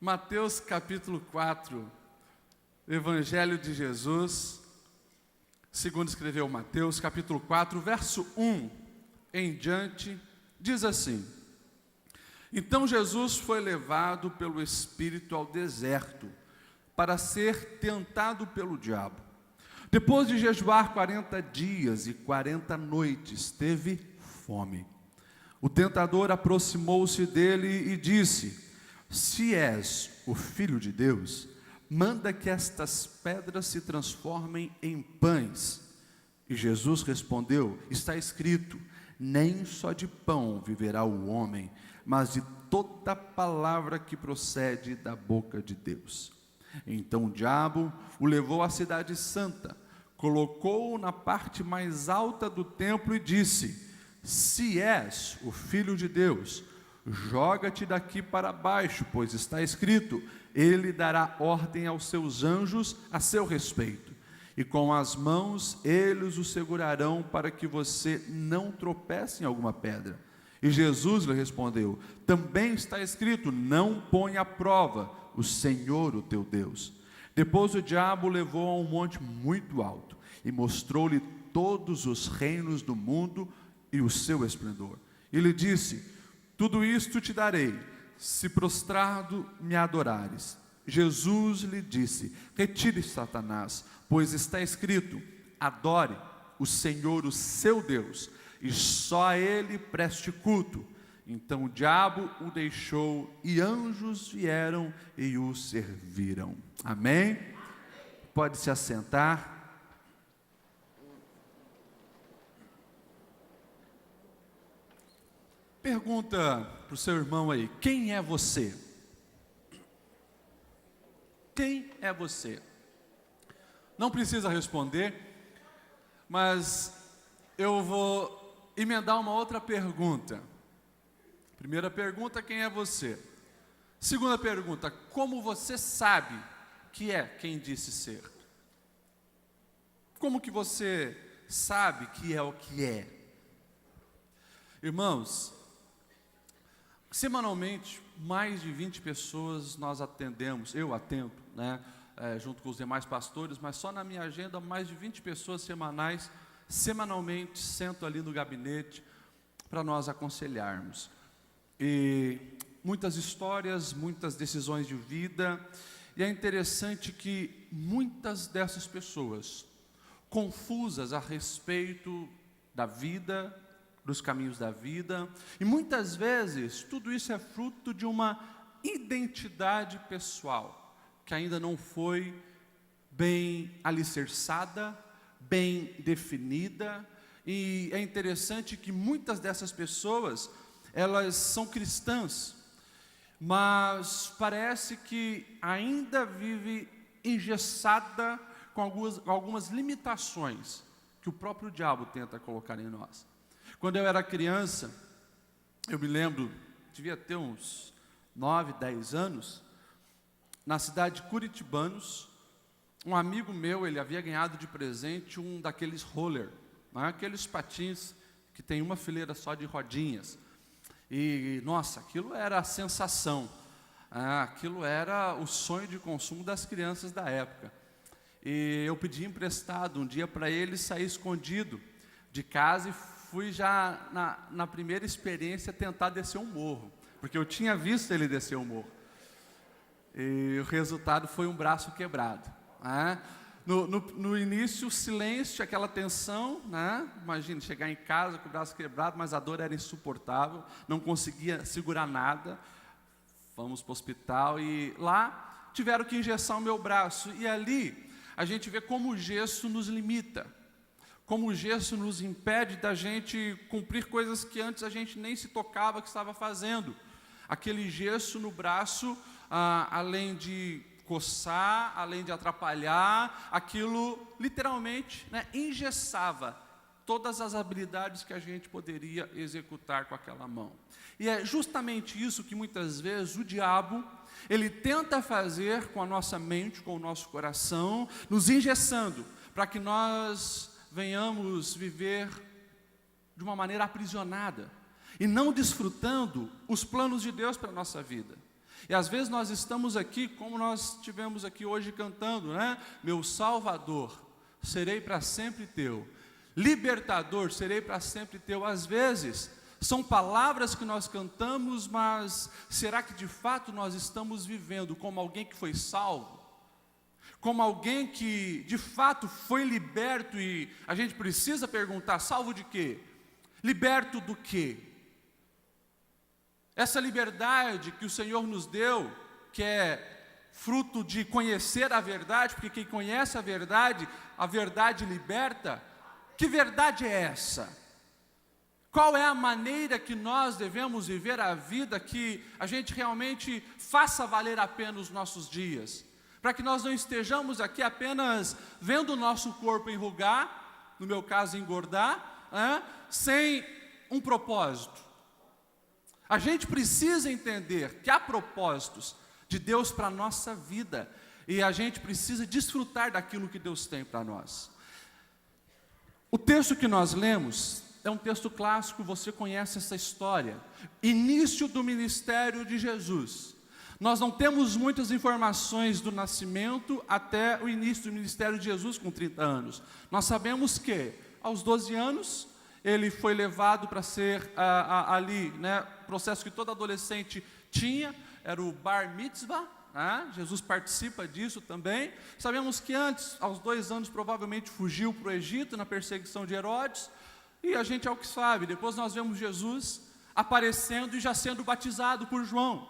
Mateus capítulo 4, Evangelho de Jesus, segundo escreveu Mateus, capítulo 4, verso 1 em diante, diz assim: Então Jesus foi levado pelo Espírito ao deserto, para ser tentado pelo diabo. Depois de jejuar 40 dias e 40 noites, teve fome. O tentador aproximou-se dele e disse: Se és o Filho de Deus, manda que estas pedras se transformem em pães. E Jesus respondeu: Está escrito, nem só de pão viverá o homem, mas de toda palavra que procede da boca de Deus. Então o diabo o levou à cidade santa, colocou-o na parte mais alta do templo e disse: Se és o Filho de Deus, joga-te daqui para baixo, pois está escrito, ele dará ordem aos seus anjos a seu respeito, e com as mãos eles o segurarão para que você não tropece em alguma pedra. E Jesus lhe respondeu: Também está escrito, não põe à prova o Senhor, o teu Deus. Depois o diabo o levou a um monte muito alto, e mostrou-lhe todos os reinos do mundo e o seu esplendor. E lhe disse: Tudo isto te darei, se prostrado me adorares. Jesus lhe disse: Retire-se, Satanás, pois está escrito, adore o Senhor, o seu Deus, e só a ele preste culto. Então o diabo o deixou, e anjos vieram e o serviram. Amém? Pode se assentar. Pergunta para o seu irmão aí: quem é você? Quem é você? Não precisa responder, mas eu vou emendar uma outra pergunta. Primeira pergunta: quem é você? Segunda pergunta: como você sabe que é quem disse ser? Como que você sabe que é o que é? Irmãos, semanalmente, mais de 20 pessoas nós atendemos, eu atendo, junto com os demais pastores, mas só na minha agenda, mais de 20 pessoas semanalmente, sentam ali no gabinete para nós aconselharmos. E muitas histórias, muitas decisões de vida, e é interessante que muitas dessas pessoas, confusas a respeito da vida, dos caminhos da vida, e muitas vezes tudo isso é fruto de uma identidade pessoal, que ainda não foi bem alicerçada, bem definida, e é interessante que muitas dessas pessoas, elas são cristãs, mas parece que ainda vive engessada com algumas limitações que o próprio diabo tenta colocar em nós. Quando eu era criança, eu me lembro, devia ter uns 9, 10 anos, na cidade de Curitibanos, um amigo meu, ele havia ganhado de presente um daqueles roller, aqueles patins que tem uma fileira só de rodinhas. E, nossa, aquilo era a sensação, aquilo era o sonho de consumo das crianças da época. E eu pedi emprestado um dia para ele sair escondido de casa e fui já na primeira experiência tentar descer um morro, porque eu tinha visto ele descer um morro. E o resultado foi um braço quebrado. No início, o silêncio, aquela tensão, imagina, chegar em casa com o braço quebrado, mas a dor era insuportável, não conseguia segurar nada. Fomos para o hospital e lá tiveram que engessar o meu braço. E ali a gente vê como o gesso nos limita, como o gesso nos impede da gente cumprir coisas que antes a gente nem se tocava que estava fazendo. Aquele gesso no braço, além de coçar, além de atrapalhar, aquilo literalmente engessava todas as habilidades que a gente poderia executar com aquela mão. E é justamente isso que muitas vezes o diabo, ele tenta fazer com a nossa mente, com o nosso coração, nos engessando, para que nós venhamos viver de uma maneira aprisionada, e não desfrutando os planos de Deus para a nossa vida. E às vezes nós estamos aqui, como nós tivemos aqui hoje cantando, né? Meu Salvador, serei para sempre teu. Libertador, serei para sempre teu. Às vezes, são palavras que nós cantamos, mas será que de fato nós estamos vivendo como alguém que foi salvo? Como alguém que de fato foi liberto? E a gente precisa perguntar, salvo de quê? Liberto do quê? Essa liberdade que o Senhor nos deu, que é fruto de conhecer a verdade, porque quem conhece a verdade liberta. Que verdade é essa? Qual é a maneira que nós devemos viver a vida que a gente realmente faça valer a pena os nossos dias? Para que nós não estejamos aqui apenas vendo o nosso corpo enrugar, no meu caso engordar, sem um propósito. A gente precisa entender que há propósitos de Deus para a nossa vida, e a gente precisa desfrutar daquilo que Deus tem para nós. O texto que nós lemos é um texto clássico, você conhece essa história. Início do ministério de Jesus. Nós não temos muitas informações do nascimento até o início do ministério de Jesus com 30 anos. Nós sabemos que aos 12 anos ele foi levado para ser ali, né, processo que todo adolescente tinha, era o bar mitzvah, né? Jesus participa disso também. Sabemos que antes, aos 2 anos, provavelmente fugiu para o Egito na perseguição de Herodes, e a gente é o que sabe. Depois nós vemos Jesus aparecendo e já sendo batizado por João,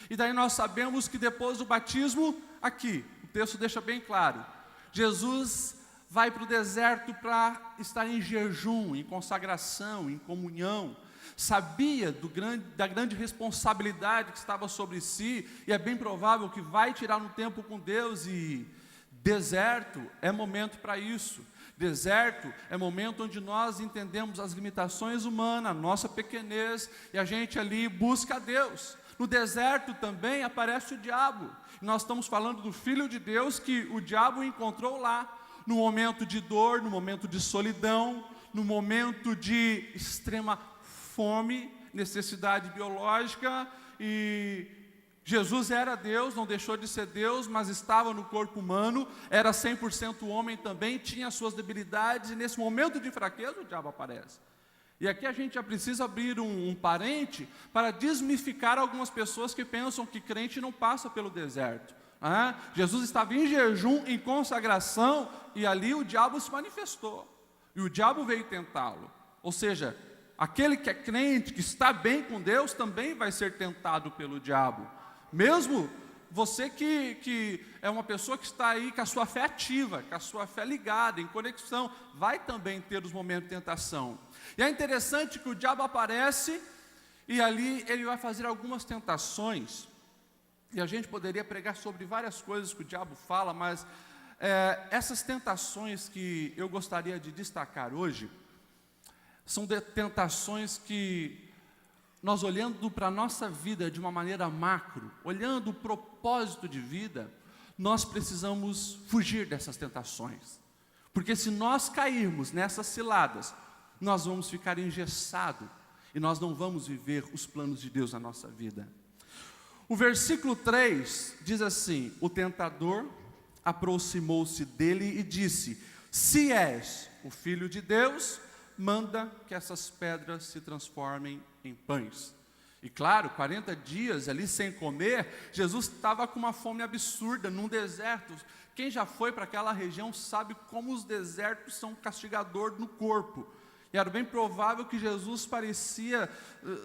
e daí nós sabemos que depois do batismo, aqui, o texto deixa bem claro, Jesus vai para o deserto para estar em jejum, em consagração, em comunhão. Sabia da grande responsabilidade que estava sobre si, e é bem provável que vai tirar um tempo com Deus, e deserto é momento para isso. Deserto é momento onde nós entendemos as limitações humanas, a nossa pequenez, e a gente ali busca a Deus. No deserto também aparece o diabo. Nós estamos falando do Filho de Deus que o diabo encontrou lá, no momento de dor, no momento de solidão, no momento de extrema fome, necessidade biológica. E Jesus era Deus, não deixou de ser Deus, mas estava no corpo humano, era 100% homem também, tinha suas debilidades, e nesse momento de fraqueza o diabo aparece. E aqui a gente já precisa abrir um parente para desmificar algumas pessoas que pensam que crente não passa pelo deserto. Jesus estava em jejum, em consagração, e ali o diabo se manifestou, e o diabo veio tentá-lo. Ou seja, aquele que é crente, que está bem com Deus, também vai ser tentado pelo diabo. Mesmo você que é uma pessoa que está aí com a sua fé ativa, com a sua fé ligada, em conexão, vai também ter os momentos de tentação. E é interessante que o diabo aparece, e ali ele vai fazer algumas tentações. E a gente poderia pregar sobre várias coisas que o diabo fala, mas essas tentações que eu gostaria de destacar hoje, são tentações que nós, olhando para a nossa vida de uma maneira macro, olhando o propósito de vida, nós precisamos fugir dessas tentações. Porque se nós cairmos nessas ciladas, nós vamos ficar engessados, e nós não vamos viver os planos de Deus na nossa vida. O versículo 3 diz assim: o tentador aproximou-se dele e disse: se és o Filho de Deus, manda que essas pedras se transformem em pães. E claro, 40 dias ali sem comer, Jesus estava com uma fome absurda, num deserto. Quem já foi para aquela região sabe como os desertos são castigadores no corpo. E era bem provável que Jesus parecia,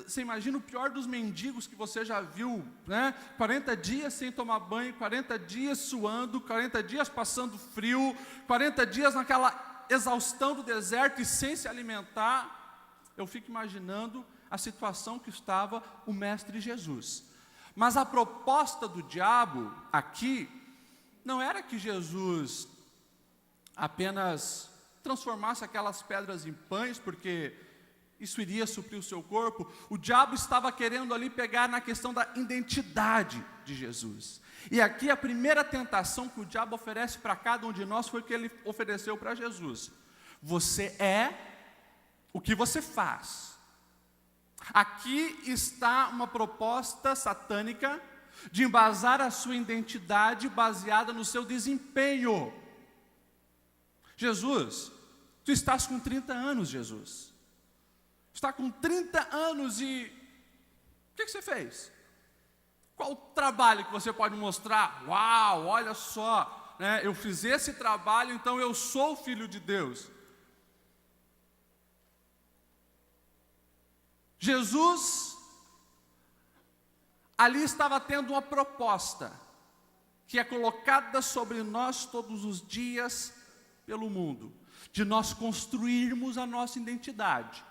você imagina o pior dos mendigos que você já viu, né? 40 dias sem tomar banho, 40 dias suando, 40 dias passando frio, 40 dias naquela exaustão do deserto e sem se alimentar. Eu fico imaginando a situação que estava o Mestre Jesus. Mas a proposta do diabo aqui não era que Jesus apenas transformasse aquelas pedras em pães, porque isso iria suprir o seu corpo. O diabo estava querendo ali pegar na questão da identidade de Jesus. E aqui a primeira tentação que o diabo oferece para cada um de nós foi o que ele ofereceu para Jesus: você é o que você faz. Aqui está uma proposta satânica de embasar a sua identidade baseada no seu desempenho. Jesus, tu estás com 30 anos, Jesus. Está com 30 anos e o que você fez? Qual o trabalho que você pode mostrar? Uau, olha só, né, eu fiz esse trabalho, então eu sou filho de Deus. Jesus ali estava tendo uma proposta que é colocada sobre nós todos os dias pelo mundo, de nós construirmos a nossa identidade,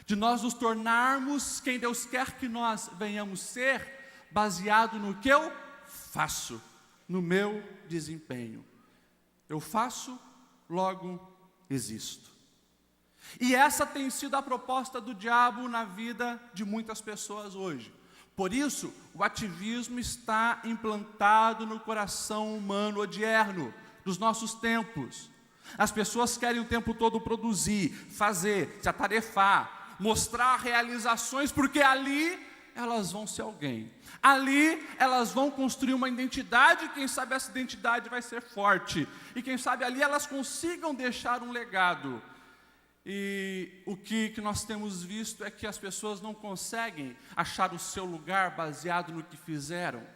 de nós nos tornarmos quem Deus quer que nós venhamos ser, baseado no que eu faço, no meu desempenho. Eu faço, logo existo. E essa tem sido a proposta do diabo na vida de muitas pessoas hoje. Por isso, o ativismo está implantado no coração humano odierno, dos nossos tempos. As pessoas querem o tempo todo produzir, fazer, se atarefar, mostrar realizações, porque ali elas vão ser alguém. Ali elas vão construir uma identidade, quem sabe essa identidade vai ser forte. E quem sabe ali elas consigam deixar um legado. E o que nós temos visto é que as pessoas não conseguem achar o seu lugar baseado no que fizeram.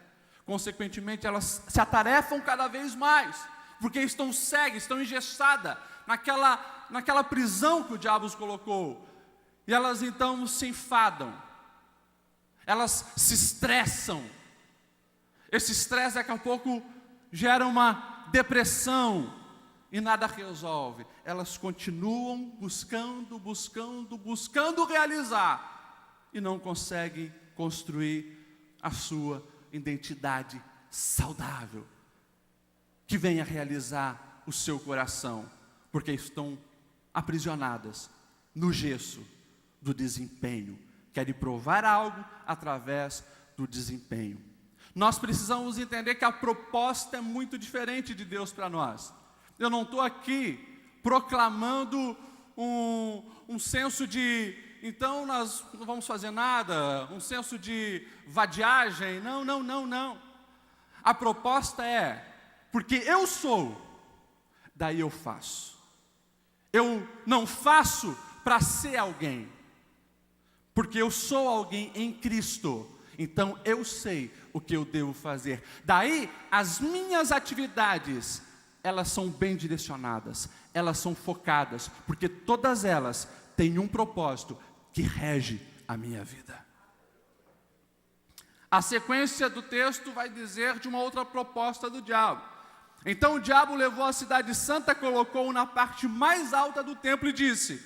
Consequentemente, elas se atarefam cada vez mais, porque estão cegas, estão engessadas naquela prisão que o diabo os colocou. E elas então se enfadam, elas se estressam. Esse estresse daqui a pouco gera uma depressão, e nada resolve. Elas continuam buscando realizar, e não conseguem construir a sua identidade saudável, que venha realizar o seu coração, porque estão aprisionadas no gesso do desempenho, querem provar algo através do desempenho. Nós precisamos entender que a proposta é muito diferente de Deus para nós. Eu não estou aqui proclamando um senso de, então nós não vamos fazer nada, um senso de vadiagem. Não. A proposta é, porque eu sou, daí eu faço. Eu não faço para ser alguém, porque eu sou alguém em Cristo. Então eu sei o que eu devo fazer. Daí as minhas atividades, elas são bem direcionadas, elas são focadas, porque todas elas têm um propósito que rege a minha vida. A sequência do texto vai dizer de uma outra proposta do diabo. Então o diabo levou a cidade santa, colocou-o na parte mais alta do templo e disse: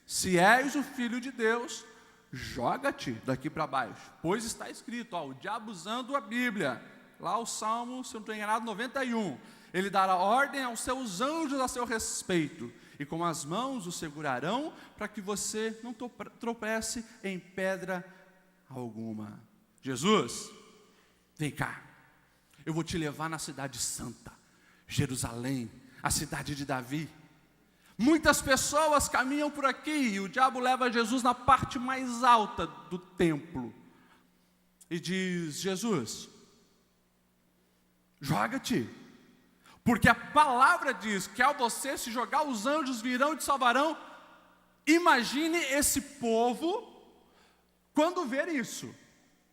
se és o filho de Deus, joga-te daqui para baixo, pois está escrito, o diabo usando a Bíblia, lá o Salmo, se eu não estou enganado, 91, ele dará ordem aos seus anjos a seu respeito, e com as mãos o segurarão, para que você não tropece em pedra alguma. Jesus, vem cá, eu vou te levar na cidade santa, Jerusalém, a cidade de Davi. Muitas pessoas caminham por aqui, e o diabo leva Jesus na parte mais alta do templo, e diz: Jesus, joga-te, porque a palavra diz que ao você se jogar, os anjos virão e te salvarão. Imagine esse povo, quando ver isso,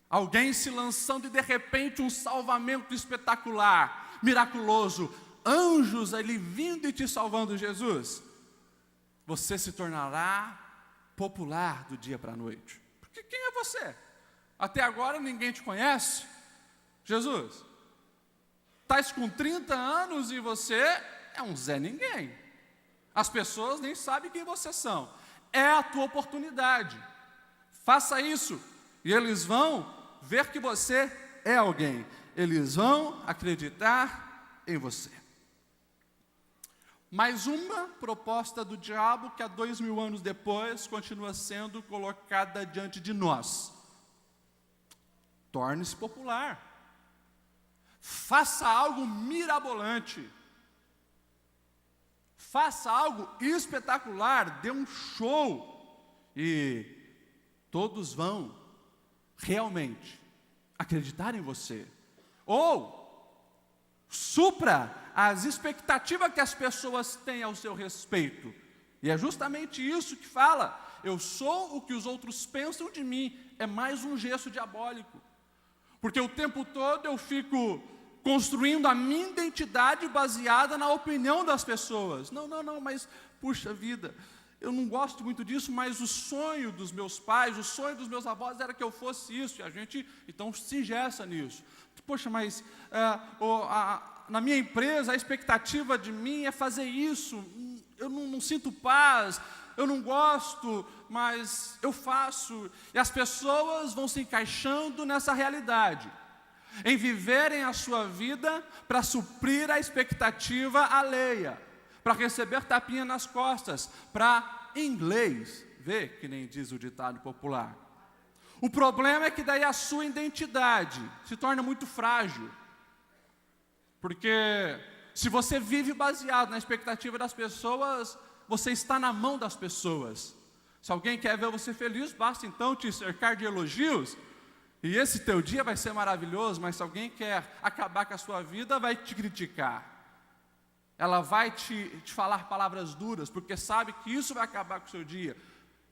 alguém se lançando e de repente um salvamento espetacular, miraculoso, anjos ali vindo e te salvando. Jesus, você se tornará popular do dia para a noite, porque quem é você? Até agora ninguém te conhece. Jesus, estás com 30 anos e você é um Zé Ninguém. As pessoas nem sabem quem vocês são. É a tua oportunidade. Faça isso e eles vão ver que você é alguém. Eles vão acreditar em você. Mais uma proposta do diabo que há 2000 anos depois continua sendo colocada diante de nós. Torne-se popular. Faça algo mirabolante. Faça algo espetacular. Dê um show. E todos vão realmente acreditar em você. ou supra as expectativas que as pessoas têm ao seu respeito. E é justamente isso que fala: eu sou o que os outros pensam de mim. É mais um gesto diabólico, porque o tempo todo eu fico construindo a minha identidade baseada na opinião das pessoas. Não, mas puxa vida, eu não gosto muito disso, mas o sonho dos meus pais, o sonho dos meus avós era que eu fosse isso, e a gente então se engessa nisso. Poxa, mas na minha empresa a expectativa de mim é fazer isso, eu não sinto paz, eu não gosto, mas eu faço. E as pessoas vão se encaixando nessa realidade, em viverem a sua vida para suprir a expectativa alheia, para receber tapinha nas costas, para, em inglês, ver, que nem diz o ditado popular. O problema é que daí a sua identidade se torna muito frágil, porque se você vive baseado na expectativa das pessoas, você está na mão das pessoas. Se alguém quer ver você feliz, basta então te cercar de elogios, e esse teu dia vai ser maravilhoso. Mas se alguém quer acabar com a sua vida, vai te criticar. Ela vai te falar palavras duras, porque sabe que isso vai acabar com o seu dia.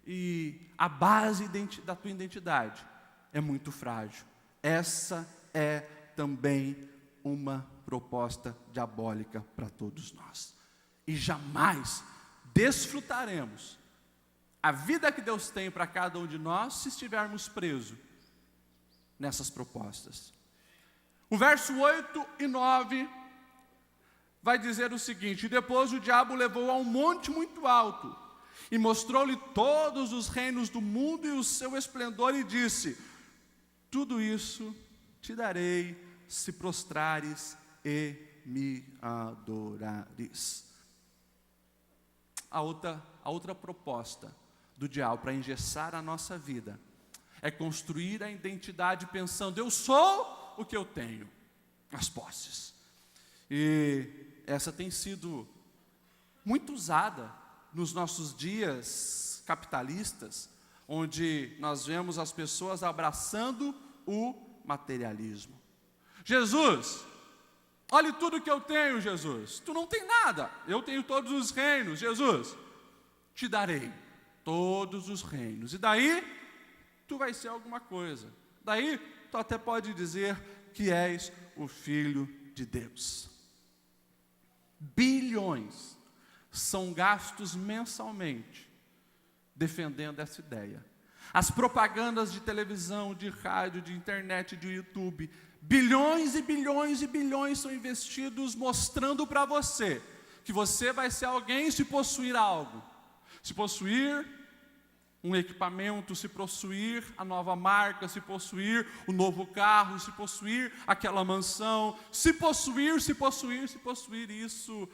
E a base da tua identidade é muito frágil. Essa é também uma proposta diabólica para todos nós. E jamais desfrutaremos a vida que Deus tem para cada um de nós se estivermos presos nessas propostas. O verso 8 e 9 vai dizer o seguinte: depois o diabo levou a um monte muito alto e mostrou-lhe todos os reinos do mundo e o seu esplendor, e disse: tudo isso te darei se prostrares e me adorares. A outra proposta do diabo para engessar a nossa vida é construir a identidade pensando: eu sou o que eu tenho, as posses. E essa tem sido muito usada nos nossos dias capitalistas, onde nós vemos as pessoas abraçando o materialismo. Jesus, olhe tudo que eu tenho, Jesus. Tu não tem nada, eu tenho todos os reinos. Jesus, te darei todos os reinos. E daí, tu vai ser alguma coisa. Daí, tu até pode dizer que és o Filho de Deus. Bilhões são gastos mensalmente defendendo essa ideia. As propagandas de televisão, de rádio, de internet, de YouTube, bilhões e bilhões e bilhões são investidos mostrando para você que você vai ser alguém se possuir algo. Se possuir um equipamento, se possuir a nova marca, se possuir o novo carro, se possuir aquela mansão, se possuir. Isso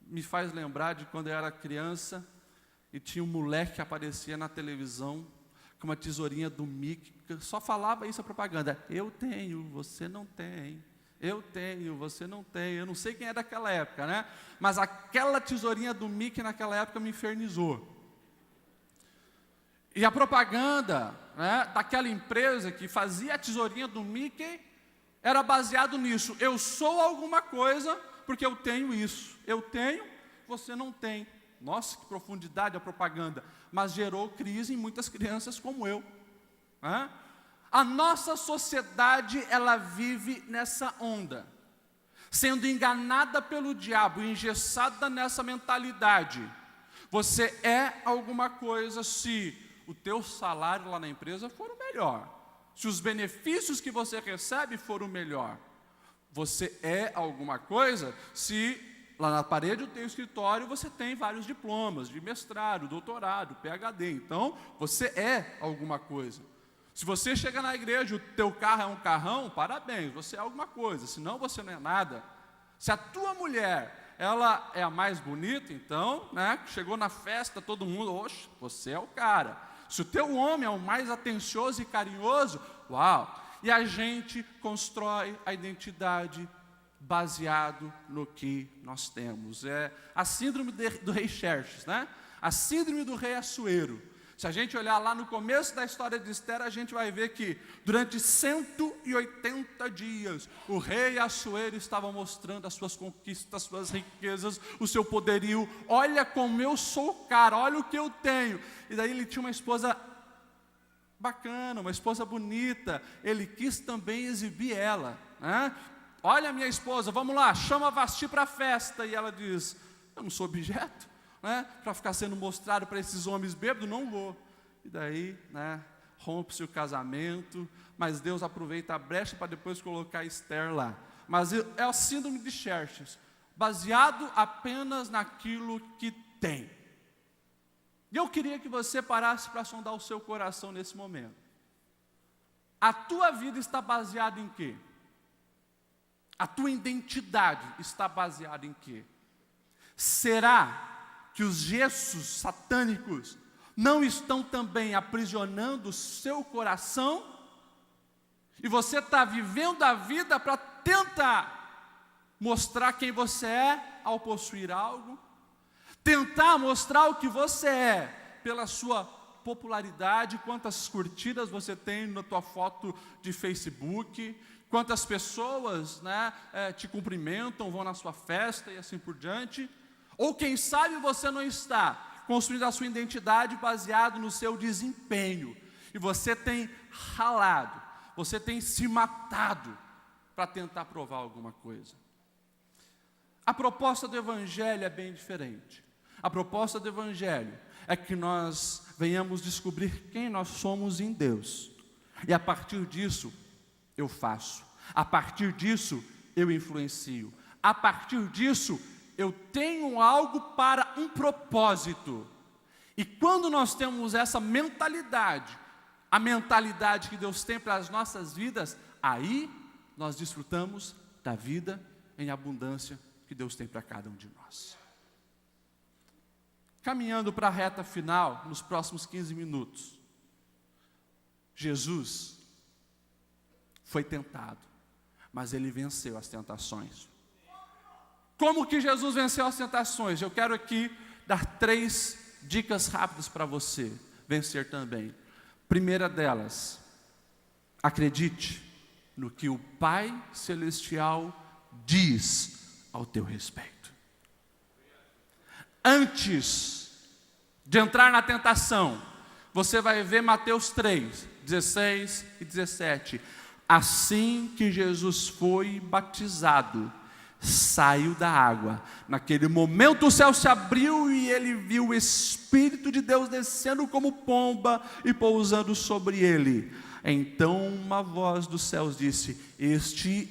me faz lembrar de quando eu era criança e tinha um moleque que aparecia na televisão com uma tesourinha do Mickey, só falava isso a propaganda: eu tenho, você não tem. Eu tenho, você não tem. Eu não sei quem é daquela época, né? Mas aquela tesourinha do Mickey naquela época me infernizou. E a propaganda, né, daquela empresa que fazia a tesourinha do Mickey era baseado nisso: eu sou alguma coisa porque eu tenho isso. Eu tenho, você não tem. Nossa, que profundidade a propaganda. Mas gerou crise em muitas crianças como eu, né? A nossa sociedade, ela vive nessa onda, sendo enganada pelo diabo, engessada nessa mentalidade. Você é alguma coisa se o teu salário lá na empresa for o melhor, se os benefícios que você recebe for o melhor. Você é alguma coisa se lá na parede do teu escritório você tem vários diplomas de mestrado, doutorado, PhD. Então, você é alguma coisa. Se você chega na igreja e o teu carro é um carrão, parabéns, você é alguma coisa, senão você não é nada. Se a tua mulher, ela é a mais bonita, então, né, chegou na festa, todo mundo, oxe, você é o cara. Se o teu homem é o mais atencioso e carinhoso, uau! E a gente constrói a identidade baseado no que nós temos. É a síndrome do rei Xerxes, né? A síndrome do rei Assuero. Se a gente olhar lá no começo da história de Esther, a gente vai ver que durante 180 dias, o rei Assuero estava mostrando as suas conquistas, as suas riquezas, o seu poderio. Olha como eu sou o cara, olha o que eu tenho. E daí ele tinha uma esposa bacana, uma esposa bonita. Ele quis também exibir ela, né? Olha a minha esposa, vamos lá, chama a Vasti para a festa. E ela diz, eu não sou objeto, né, para ficar sendo mostrado para esses homens bêbados, não vou. E daí, né, rompe-se o casamento, mas Deus aproveita a brecha para depois colocar Esther lá. Mas é o síndrome de Xerxes, baseado apenas naquilo que tem. E eu queria que você parasse para sondar o seu coração nesse momento. A tua vida está baseada em quê? A tua identidade está baseada em quê? Será que os gestos satânicos não estão também aprisionando o seu coração? E você está vivendo a vida para tentar mostrar quem você é ao possuir algo? Tentar mostrar o que você é pela sua popularidade, quantas curtidas você tem na tua foto de Facebook, quantas pessoas, né, te cumprimentam, vão na sua festa e assim por diante. Ou quem sabe você não está construindo a sua identidade baseado no seu desempenho, e você tem ralado, você tem se matado para tentar provar alguma coisa. A proposta do Evangelho é bem diferente. A proposta do Evangelho é que nós venhamos descobrir quem nós somos em Deus, e a partir disso eu faço, a partir disso eu influencio, a partir disso eu tenho algo para um propósito. E quando nós temos essa mentalidade, a mentalidade que Deus tem para as nossas vidas, aí nós desfrutamos da vida em abundância que Deus tem para cada um de nós. Caminhando para a reta final, nos próximos 15 minutos, Jesus foi tentado, mas ele venceu as tentações. Como que Jesus venceu as tentações? Eu quero aqui dar 3 dicas rápidas para você vencer também. Primeira delas, acredite no que o Pai Celestial diz ao teu respeito. Antes de entrar na tentação, você vai ver Mateus 3, 16 e 17. Assim que Jesus foi batizado, saiu da água. Naquele momento o céu se abriu e ele viu o Espírito de Deus descendo como pomba e pousando sobre ele. Então uma voz dos céus disse: Este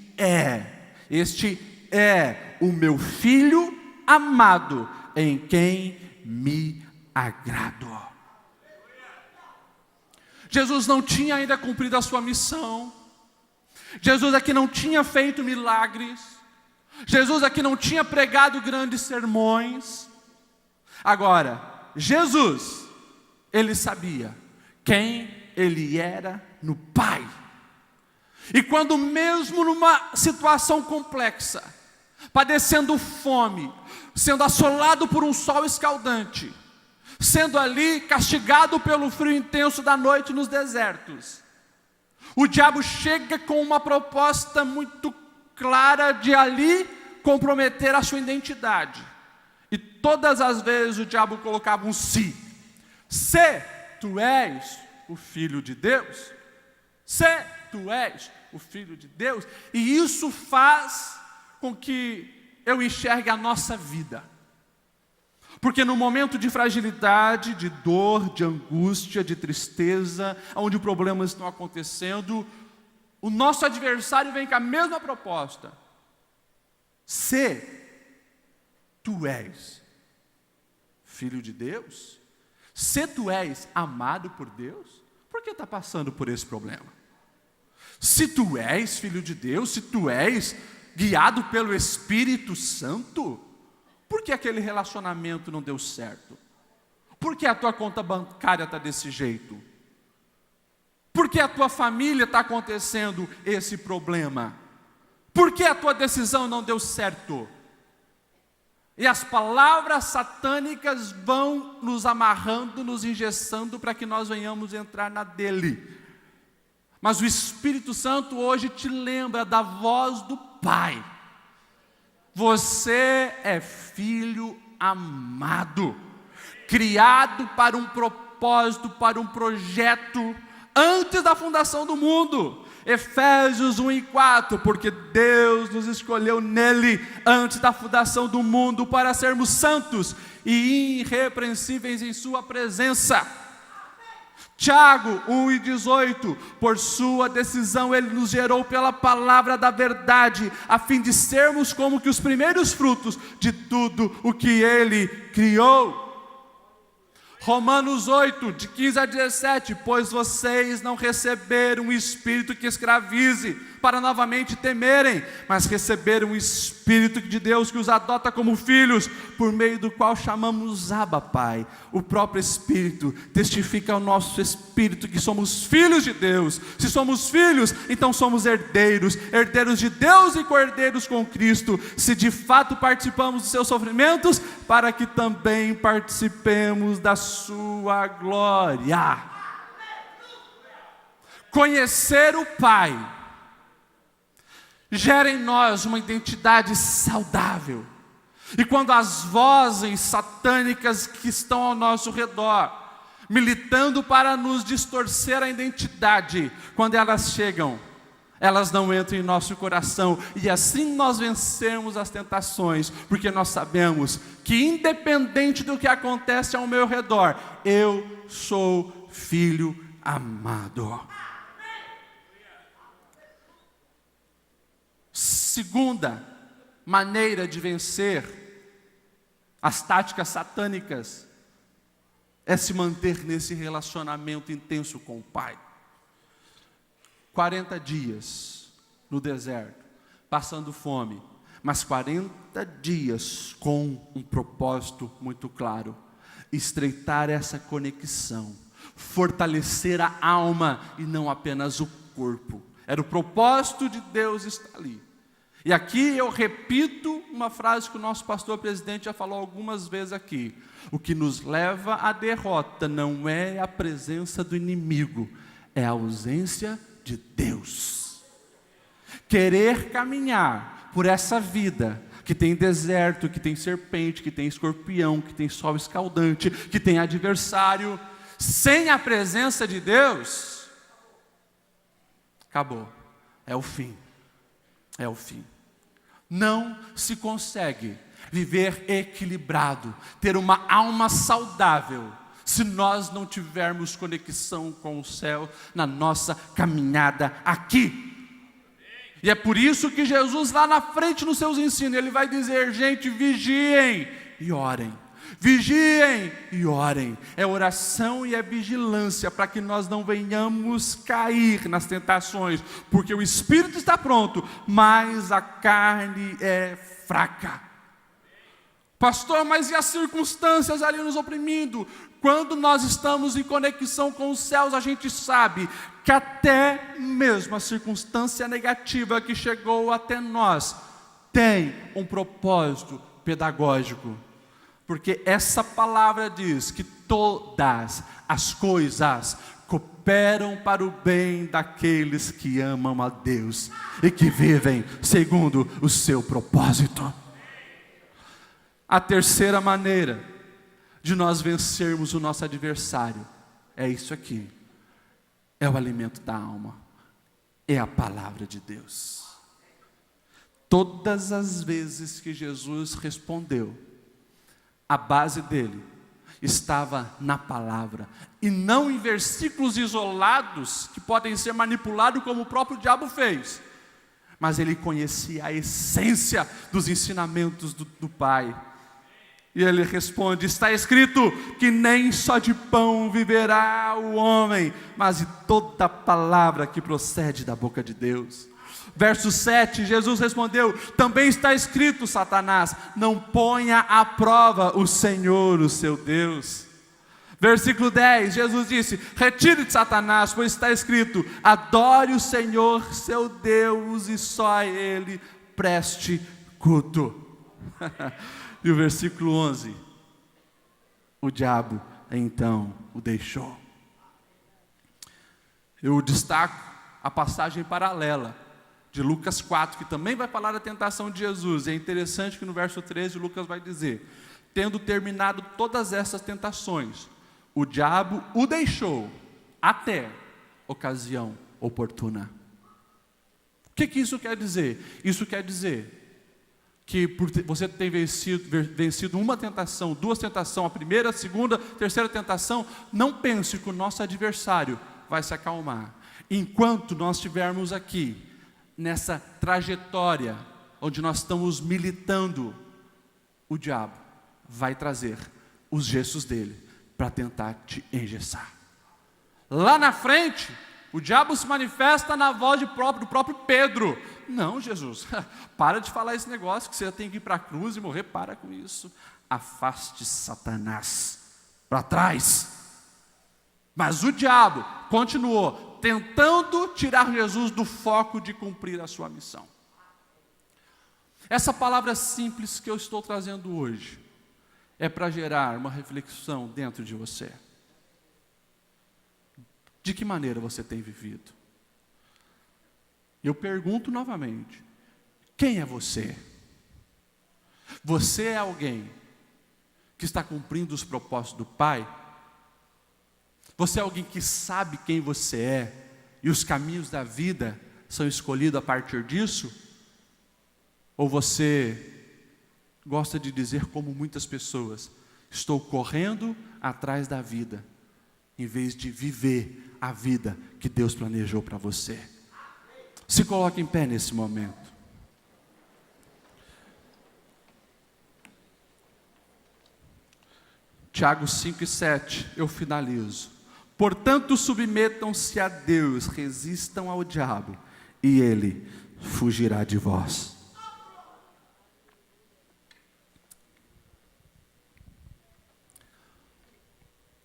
é o meu Filho amado, em quem me agrado. Jesus não tinha ainda cumprido a sua missão. Jesus aqui não tinha feito milagres. Jesus aqui não tinha pregado grandes sermões. Agora, Jesus, ele sabia quem ele era no Pai. E quando mesmo numa situação complexa, padecendo fome, sendo assolado por um sol escaldante, sendo ali castigado pelo frio intenso da noite nos desertos, o diabo chega com uma proposta muito clara de ali comprometer a sua identidade. E todas as vezes o diabo colocava um se. Se tu és o Filho de Deus, se tu és o Filho de Deus. E isso faz com que eu enxergue a nossa vida. Porque no momento de fragilidade, de dor, de angústia, de tristeza, onde problemas estão acontecendo, o nosso adversário vem com a mesma proposta. Se tu és Filho de Deus, se tu és amado por Deus, por que está passando por esse problema? Se tu és Filho de Deus, se tu és guiado pelo Espírito Santo, por que aquele relacionamento não deu certo? Por que a tua conta bancária está desse jeito? Por que a tua família está acontecendo esse problema? Por que a tua decisão não deu certo? E as palavras satânicas vão nos amarrando, nos engessando para que nós venhamos entrar na dele. Mas o Espírito Santo hoje te lembra da voz do Pai. Você é filho amado, criado para um propósito, para um projeto antes da fundação do mundo. Efésios 1:4, porque Deus nos escolheu nele antes da fundação do mundo para sermos santos e irrepreensíveis em sua presença. Tiago 1:18, por sua decisão ele nos gerou pela palavra da verdade, a fim de sermos como que os primeiros frutos de tudo o que ele criou. Romanos 8, de 15 a 17, pois vocês não receberam um espírito que escravize, para novamente temerem, mas receberam um Espírito de Deus que os adota como filhos, por meio do qual chamamos Abba, Pai. O próprio Espírito testifica ao nosso espírito que somos filhos de Deus. Se somos filhos, então somos herdeiros, herdeiros de Deus e co-herdeiros com Cristo, se de fato participamos dos seus sofrimentos, para que também participemos da sua glória. Conhecer o Pai gera em nós uma identidade saudável. E quando as vozes satânicas que estão ao nosso redor, militando para nos distorcer a identidade, quando elas chegam, elas não entram em nosso coração, e assim nós vencemos as tentações, porque nós sabemos que independente do que acontece ao meu redor, eu sou filho amado. Segunda maneira de vencer as táticas satânicas é se manter nesse relacionamento intenso com o Pai. 40 dias no deserto, passando fome, mas 40 dias com um propósito muito claro: estreitar essa conexão, fortalecer a alma e não apenas o corpo. Era o propósito de Deus estar ali. E aqui eu repito uma frase que o nosso pastor presidente já falou algumas vezes aqui: o que nos leva à derrota não é a presença do inimigo, é a ausência de Deus. Querer caminhar por essa vida que tem deserto, que tem serpente, que tem escorpião, que tem sol escaldante, que tem adversário, sem a presença de Deus, acabou, é o fim. É o fim. Não se consegue viver equilibrado, ter uma alma saudável, se nós não tivermos conexão com o céu na nossa caminhada aqui. E é por isso que Jesus lá na frente nos seus ensinos, ele vai dizer: gente, vigiem e orem. Vigiem e orem. É oração e é vigilância, para que nós não venhamos cair nas tentações, porque o espírito está pronto, mas a carne é fraca. Pastor, mas e as circunstâncias ali nos oprimindo? Quando nós estamos em conexão com os céus, a gente sabe que até mesmo a circunstância negativa que chegou até nós tem um propósito pedagógico. Porque essa palavra diz que todas as coisas cooperam para o bem daqueles que amam a Deus e que vivem segundo o seu propósito. A terceira maneira de nós vencermos o nosso adversário é isso aqui: é o alimento da alma, é a palavra de Deus. Todas as vezes que Jesus respondeu, a base dele estava na palavra, e não em versículos isolados que podem ser manipulados como o próprio diabo fez, mas ele conhecia a essência dos ensinamentos do Pai. E ele responde: está escrito que nem só de pão viverá o homem, mas de toda palavra que procede da boca de Deus. Verso 7, Jesus respondeu: também está escrito, Satanás, não ponha à prova o Senhor, o seu Deus. Versículo 10, Jesus disse: retire-te, Satanás, pois está escrito: adore o Senhor, seu Deus, e só a Ele preste culto. E o versículo 11: o diabo então o deixou. Eu destaco a passagem paralela de Lucas 4, que também vai falar da tentação de Jesus. É interessante que no verso 13 Lucas vai dizer: tendo terminado todas essas tentações, o diabo o deixou até ocasião oportuna. O que isso quer dizer? Isso quer dizer que por você ter vencido uma tentação, duas tentações, a primeira, a segunda, a terceira tentação, não pense que o nosso adversário vai se acalmar. Enquanto nós estivermos aqui, nessa trajetória, onde nós estamos militando, o diabo vai trazer os gestos dele para tentar te engessar. Lá na frente, o diabo se manifesta na voz do próprio Pedro: não, Jesus, para de falar esse negócio que você tem que ir para a cruz e morrer, para com isso. Afaste Satanás para trás. Mas o diabo continuou tentando tirar Jesus do foco de cumprir a sua missão. Essa palavra simples que eu estou trazendo hoje é para gerar uma reflexão dentro de você. De que maneira você tem vivido? Eu pergunto novamente: quem é você? Você é alguém que está cumprindo os propósitos do Pai? Você é alguém que sabe quem você é e os caminhos da vida são escolhidos a partir disso? Ou você gosta de dizer, como muitas pessoas: estou correndo atrás da vida, em vez de viver a vida que Deus planejou para você? Se coloque em pé nesse momento. Tiago 5:7, eu finalizo. Portanto, submetam-se a Deus, resistam ao diabo, e ele fugirá de vós.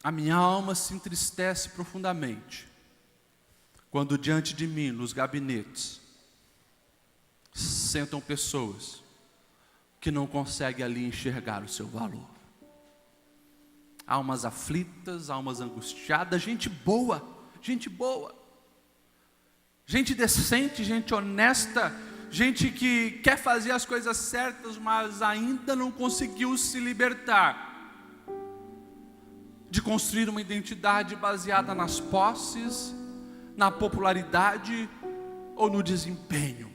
A minha alma se entristece profundamente quando diante de mim, nos gabinetes, sentam pessoas que não conseguem ali enxergar o seu valor. Almas aflitas, almas angustiadas, gente boa, gente decente, gente honesta, gente que quer fazer as coisas certas, mas ainda não conseguiu se libertar de construir uma identidade baseada nas posses, na popularidade ou no desempenho.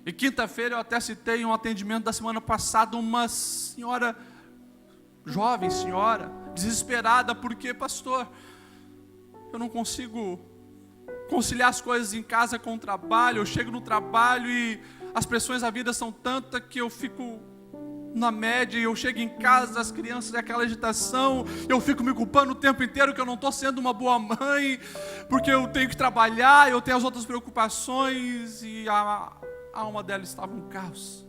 E quinta-feira eu até citei em um atendimento da semana passada uma senhora, jovem senhora, desesperada, porque, pastor, eu não consigo conciliar as coisas em casa com o trabalho. Eu chego no trabalho e as pressões da vida são tantas que eu fico na média, e eu chego em casa, as crianças, é aquela agitação, eu fico me culpando o tempo inteiro que eu não estou sendo uma boa mãe, porque eu tenho que trabalhar, eu tenho as outras preocupações, e a alma dela estava um caos.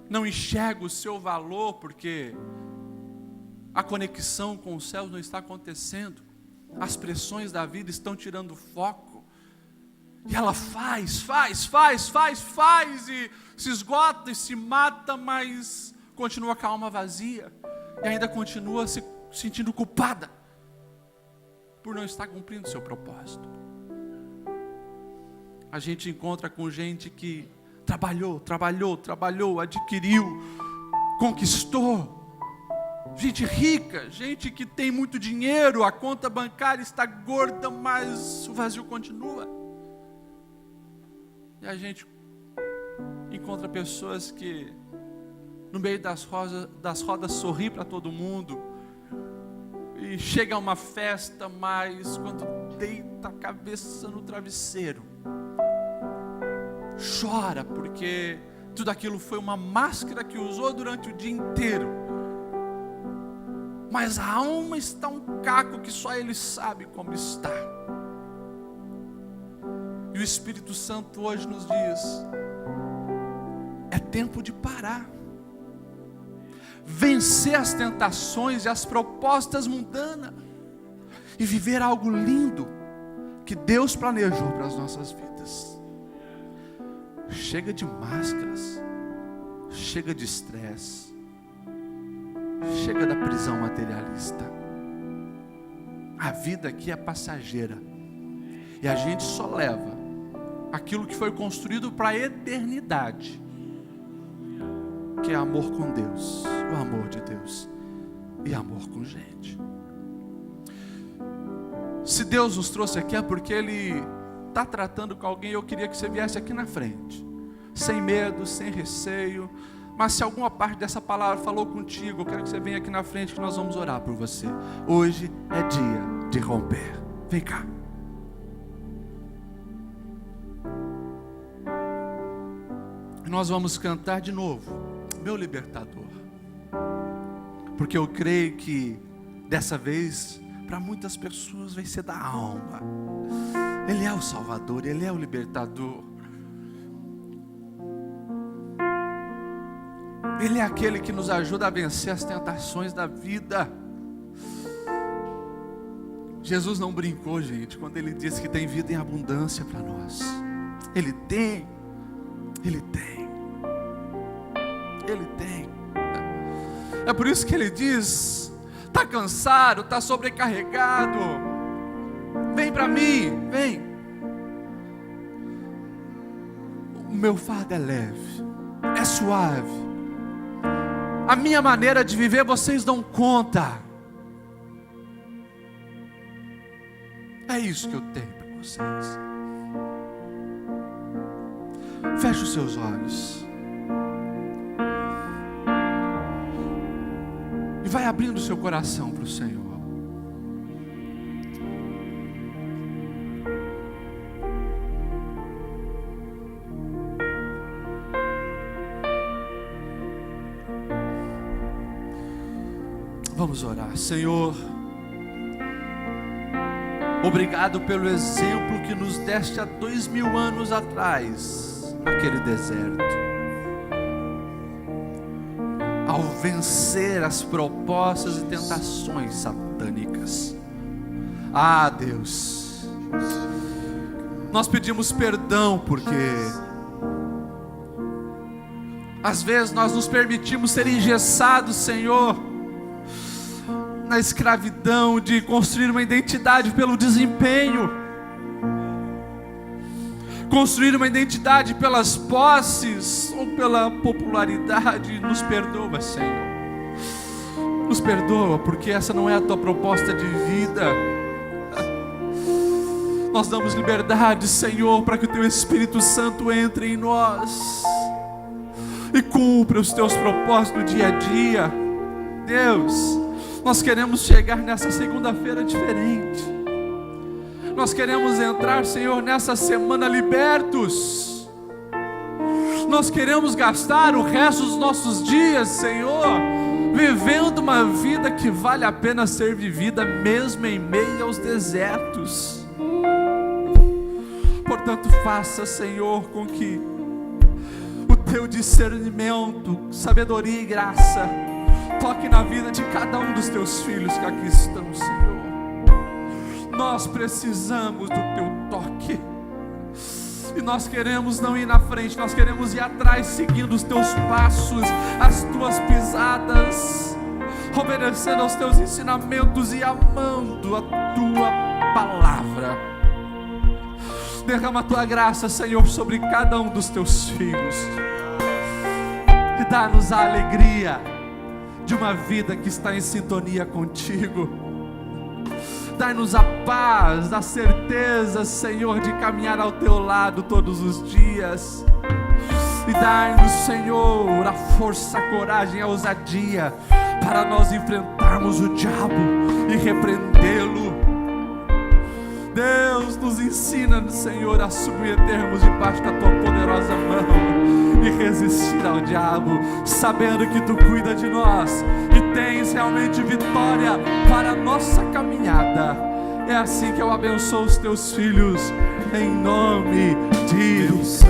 Não enxerga o seu valor, porque a conexão com os céus não está acontecendo, as pressões da vida estão tirando o foco, e ela faz, e se esgota e se mata, mas continua com a alma vazia, e ainda continua se sentindo culpada por não estar cumprindo o seu propósito. A gente encontra com gente que trabalhou, adquiriu, conquistou, gente rica, gente que tem muito dinheiro, a conta bancária está gorda, mas o vazio continua. E a gente encontra pessoas que no meio das rodas sorri para todo mundo, e chega a uma festa, mas quando deita a cabeça no travesseiro, chora, porque tudo aquilo foi uma máscara que usou durante o dia inteiro, mas a alma está um caco que só ele sabe como está. E o Espírito Santo hoje nos diz: é tempo de parar, vencer as tentações e as propostas mundanas, e viver algo lindo que Deus planejou para as nossas vidas. Chega de máscaras, chega de estresse, chega da prisão materialista. A vida aqui é passageira, e a gente só leva aquilo que foi construído para a eternidade, que é amor com Deus, o amor de Deus e amor com gente. Se Deus nos trouxe aqui é porque Ele está tratando com alguém. Eu queria que você viesse aqui na frente, sem medo, sem receio. Mas se alguma parte dessa palavra falou contigo, eu quero que você venha aqui na frente, que nós vamos orar por você. Hoje é dia de romper. Vem cá. Nós vamos cantar de novo, meu libertador, porque eu creio que dessa vez, para muitas pessoas vai ser da alma. Ele é o Salvador, Ele é o libertador. Ele é aquele que nos ajuda a vencer as tentações da vida. Jesus não brincou, gente, quando Ele disse que tem vida em abundância para nós. Ele tem. Ele tem. Ele tem. É por isso que Ele diz: está cansado, está sobrecarregado, vem para mim, vem. O meu fardo é leve, é suave. A minha maneira de viver vocês dão conta. É isso que eu tenho para vocês. Feche os seus olhos e vai abrindo o seu coração para o Senhor. Vamos orar. Senhor, obrigado pelo exemplo que nos deste há 2000 anos atrás, naquele deserto. Ao vencer as propostas e tentações satânicas. Ah, Deus, nós pedimos perdão porque às vezes nós nos permitimos ser engessados, Senhor, na escravidão de construir uma identidade pelo desempenho, construir uma identidade pelas posses ou pela popularidade. Nos perdoa, Senhor. Nos perdoa, porque essa não é a tua proposta de vida. Nós damos liberdade, Senhor, para que o teu Espírito Santo entre em nós e cumpra os teus propósitos no dia a dia. Deus, nós queremos chegar nessa segunda-feira diferente. Nós queremos entrar, Senhor, nessa semana libertos. Nós queremos gastar o resto dos nossos dias, Senhor, vivendo uma vida que vale a pena ser vivida, mesmo em meio aos desertos. Portanto, faça, Senhor, com que o teu discernimento, sabedoria e graça toque na vida de cada um dos teus filhos que aqui estão, Senhor. Nós precisamos do teu toque. E nós queremos não ir na frente, nós queremos ir atrás, seguindo os teus passos, as tuas pisadas, obedecendo aos teus ensinamentos e amando a tua palavra. Derrama a tua graça, Senhor, sobre cada um dos teus filhos. E dá-nos a alegria de uma vida que está em sintonia contigo. Dai-nos a paz, a certeza, Senhor, de caminhar ao teu lado todos os dias. E dai-nos, Senhor, a força, a coragem, a ousadia para nós enfrentarmos o diabo e repreendê-lo. Deus, nos ensina, Senhor, a submetermos debaixo da tua poderosa mão e resistir ao diabo, sabendo que tu cuida de nós e tens realmente vitória para a nossa caminhada. É assim que eu abençoo os teus filhos, em nome de Deus.